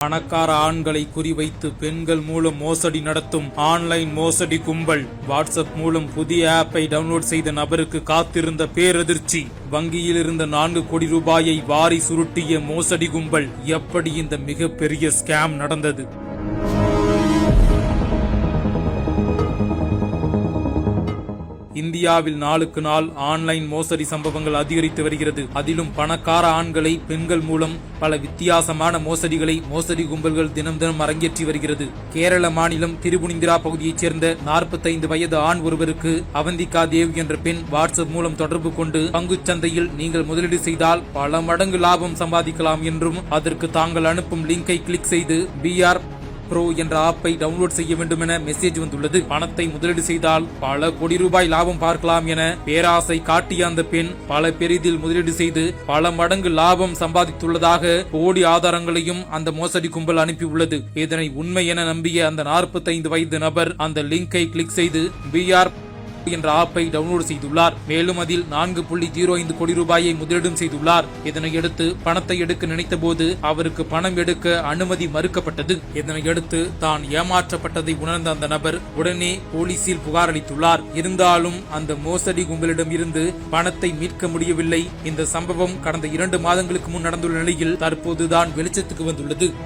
பணக்கார ஆண்களை குறிவைத்து பெண்கள் மூலம் மோசடி நடத்தும் ஆன்லைன் மோசடி கும்பல். வாட்ஸ்அப் மூலம் புதிய ஆப்பை டவுன்லோட் செய்த நபருக்கு காத்திருந்த பேரதிர்ச்சி. வங்கியில் இருந்த 4 கோடி ரூபாயை வாரி சுருட்டிய மோசடி கும்பல். எப்படி இந்த மிகப்பெரிய ஸ்கேம் நடந்தது? இந்தியாவில் நாளுக்கு நாள் ஆன்லைன் மோசடி சம்பவங்கள் அதிகரித்து வருகிறது. அதிலும் பணக்கார ஆண்களை பெண்கள் மூலம் பல வித்தியாசமான மோசடி கும்பல்கள் தினம் அரங்கேற்றி வருகிறது. கேரள மாநிலம் திருபுனிந்திரா பகுதியைச் சேர்ந்த 45 வயது ஆண் ஒருவருக்கு அவந்திகா தேவ் என்ற பெண் வாட்ஸ்அப் மூலம் தொடர்பு கொண்டு பங்குச் சந்தையில் நீங்கள் முதலீடு செய்தால் பல மடங்கு லாபம் சம்பாதிக்கலாம் என்றும் அதற்கு தாங்கள் அனுப்பும் லிங்கை கிளிக் செய்து BR Pro என்ற ஆப்பை டவுன்லோட் செய்ய வேண்டும் என மெசேஜ் வந்துள்ளது. பணத்தை முதலீடு செய்தால் பல கோடி ரூபாய் லாபம் பார்க்கலாம் என பேராசை காட்டிய அந்த பெண் பல பெரிதில் முதலீடு செய்து பல மடங்கு லாபம் சம்பாதித்துள்ளதாக கோடி ஆதாரங்களையும் அந்த மோசடி கும்பல் அனுப்பியுள்ளது. இதனை உண்மை என நம்பிய அந்த 45 வயது நபர் அந்த லிங்கை கிளிக் செய்து BR என்ற ஆப்பை டவுன்லோட் செய்துள்ளார். மேலும் அதில் 4.05 கோடி ரூபாயை முதலீடும் செய்துள்ளார். இதனையடுத்து பணத்தை எடுக்க நினைத்த போது அவருக்கு பணம் எடுக்க அனுமதி மறுக்கப்பட்டது. இதனையடுத்து தான் ஏமாற்றப்பட்டதை உணர்ந்த அந்த நபர் உடனே போலீசில் புகார் அளித்துள்ளார். இருந்தாலும் அந்த மோசடி கும்பலிடம் இருந்து பணத்தை மீட்க முடியவில்லை. இந்த சம்பவம் கடந்த 2 மாதங்களுக்கு முன் நடந்துள்ள நிலையில் தற்போதுதான் வெளிச்சத்துக்கு வந்துள்ளது.